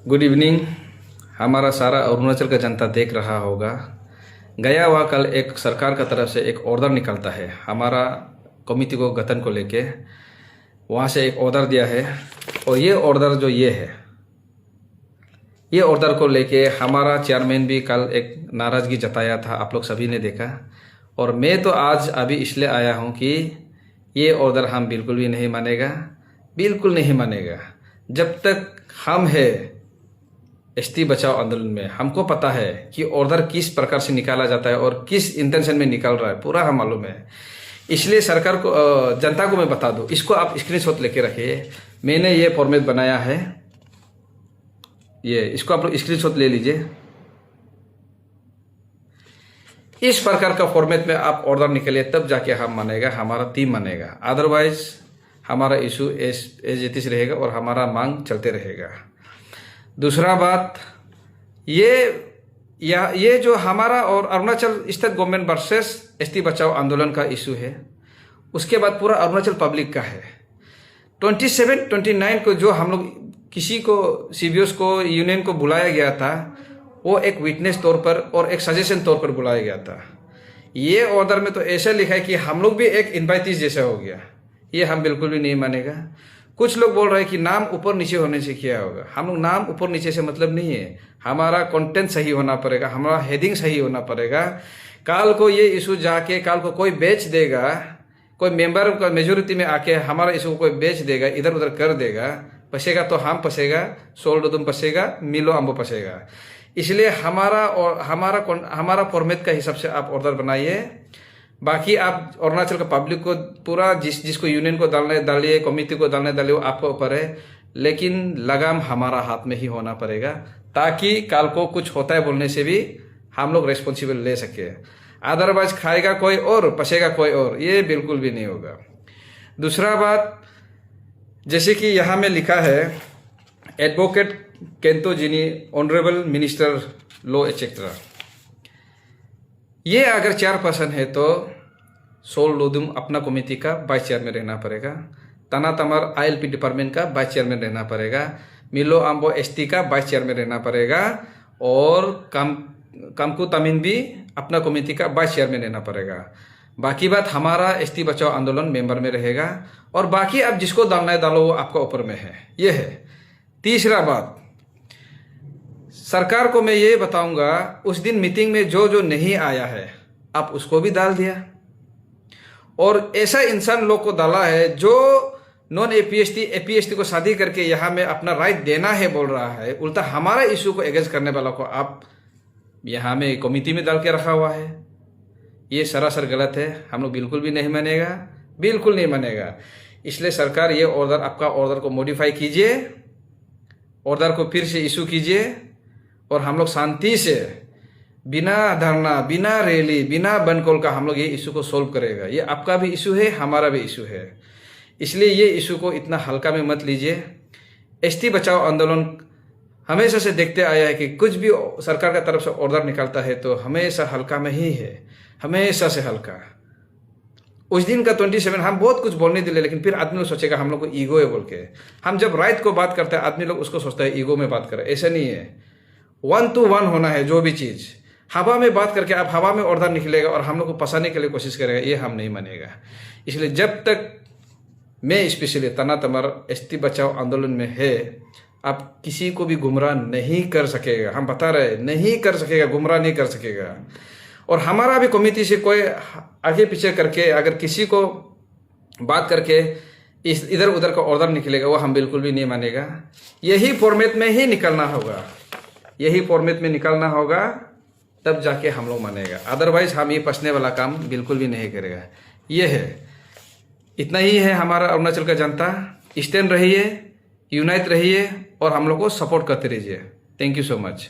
Good evening. हमारा सारा अरुणाचल का जनता देख रहा होगा, गया हुआ कल एक सरकार का तरफ से एक ऑर्डर निकलता है हमारा कमेटी को गठन को लेके। वहाँ से एक ऑर्डर दिया है और ये ऑर्डर जो ये ऑर्डर को लेके हमारा चेयरमैन भी कल एक नाराज़गी जताया था, आप लोग सभी ने देखा। और मैं तो आज अभी इसलिए आया हूँ कि ये ऑर्डर हम बिल्कुल भी नहीं मानेगा, बिल्कुल नहीं मानेगा। जब तक हम है एसटी बचाओ आंदोलन में, हमको पता है कि ऑर्डर किस प्रकार से निकाला जाता है और किस इंटेंशन में निकल रहा है, पूरा हम मालूम है। इसलिए सरकार को, जनता को मैं बता दूं, इसको आप स्क्रीनशॉट लेके रखिए। मैंने ये फॉर्मेट बनाया है, ये इसको आप लोग स्क्रीनशॉट ले लीजिए। इस प्रकार का फॉर्मेट में आप ऑर्डर निकलिए, तब जाके हम मानेगा, हमारा टीम मानेगा। अदरवाइज हमारा इशू एज इट इज रहेगा और हमारा मांग चलते रहेगा। दूसरा बात, ये जो हमारा और Arunachal state government versus ST बचाओ आंदोलन का इशू है, उसके बाद पूरा अरुणाचल पब्लिक का है। 27, 29 को जो हम लोग किसी को सीबीओस को यूनियन को बुलाया गया था, वो एक विटनेस तौर पर और एक सजेशन तौर पर बुलाया गया था। ये ऑर्डर में तो ऐसा लिखा है कि हम लोग भी एक इन्वाइटीज जैसा हो गया। ये हम बिल्कुल भी नहीं मानेगा। कुछ लोग बोल रहे हैं कि नाम ऊपर नीचे होने से क्या होगा। हम लोग नाम ऊपर नीचे से मतलब नहीं है, हमारा कंटेंट सही होना पड़ेगा, हमारा हेडिंग सही होना पड़ेगा। काल को ये इशू जाके काल को कोई बेच देगा, कोई मेंबर का मेजोरिटी में आके हमारा इशू को कोई बेच देगा, इधर उधर कर देगा, पसेगा तो हम पसेगा, सोल्डोदुम पसेगा, मिलो अम्बो पसेगा। इसलिए हमारा फॉर्मेट का हिसाब से आप ऑर्डर बनाइए। बाकी आप अरुणाचल का पब्लिक को पूरा जिसको यूनियन को डालिए, कमेटी को डालिए, वो आपके ऊपर है। लेकिन लगाम हमारा हाथ में ही होना पड़ेगा, ताकि कल को कुछ होता है बोलने से भी हम लोग रेस्पॉन्सिबल ले सके। अदरवाइज खाएगा कोई और, पसेगा कोई और, ये बिल्कुल भी नहीं होगा। दूसरा बात, जैसे कि यहाँ में लिखा है, एडवोकेट केंतो जिनी ऑनरेबल मिनिस्टर लॉ एक्सेट्रा। ये अगर 4% है तो सोल्डोदुम अपना कमेटी का वाइस चेयरमैन रहना पड़ेगा, तना तमर आईएलपी डिपार्टमेंट का वाइस चेयरमैन रहना पड़ेगा, मिलो अम्बो एसटी का वाइस चेयरमैन रहना पड़ेगा, और कामकू तमिन भी अपना कमेटी का वाइस चेयरमैन रहना पड़ेगा। बाकी बात हमारा एसटी बचाओ आंदोलन मेंबर में रहेगा, और बाकी आप जिसको डालना है डालो, वो आपका ऊपर में है। ये है। तीसरा बात, सरकार को मैं ये बताऊंगा, उस दिन मीटिंग में जो नहीं आया है आप उसको भी डाल दिया, और ऐसा इंसान लोग को डाला है जो नॉन एपीएसटी को शादी करके यहाँ में अपना राइट देना है बोल रहा है। उल्टा हमारा इशू को एगेंस्ट करने वाला को आप यहाँ में कमेटी में डाल के रखा हुआ है। ये सरासर गलत है, हम लोग बिल्कुल भी नहीं मानेगा, बिल्कुल नहीं मानेगा। इसलिए सरकार ये ऑर्डर, आपका ऑर्डर को मॉडिफाई कीजिए, ऑर्डर को फिर से इशू कीजिए, और हम लोग शांति से बिना धरना, बिना रैली, बिना बनकॉल का हम लोग ये इशू को सोल्व करेगा। ये आपका भी इशू है, हमारा भी इशू है। इसलिए ये इशू को इतना हल्का में मत लीजिए। एसटी बचाओ आंदोलन हमेशा से देखते आया है कि कुछ भी सरकार का तरफ से ऑर्डर निकलता है तो हमेशा हल्का में ही है, हमेशा से हल्का। उस दिन का 27 हम बहुत कुछ बोलने दिले, लेकिन फिर आदमी लोग सोचेगा हम लोग को ईगो है बोल के। हम जब राइट को बात करते हैं, आदमी लोग उसको सोचता है ईगो में बात करे। ऐसा नहीं है, 1 to 1 होना है। जो भी चीज़ हवा में बात करके आप हवा में ऑर्डर निकलेगा और हम लोग को फंसाने के लिए कोशिश करेगा, ये हम नहीं मानेगा। इसलिए जब तक मैं स्पेशली तना तमर एसटी बचाओ आंदोलन में है, आप किसी को भी गुमराह नहीं कर सकेगा। हम बता रहे, नहीं कर सकेगा, गुमराह नहीं कर सकेगा। और हमारा भी कमेटी से कोई आगे पीछे करके अगर किसी को बात करके इधर उधर का ऑर्डर निकलेगा, वो हम बिल्कुल भी नहीं मानेगा। यही फॉर्मेट में ही निकलना होगा, यही फॉर्मेट में निकलना होगा, तब जाके हम लोग मानेगा। अदरवाइज हम ये फंसने वाला काम बिल्कुल भी नहीं करेगा। ये है, इतना ही है हमारा अरुणाचल का जनता। स्टैंड रहिए, यूनाइट रहिए, और हम लोग को सपोर्ट करते रहिए। Thank you so much.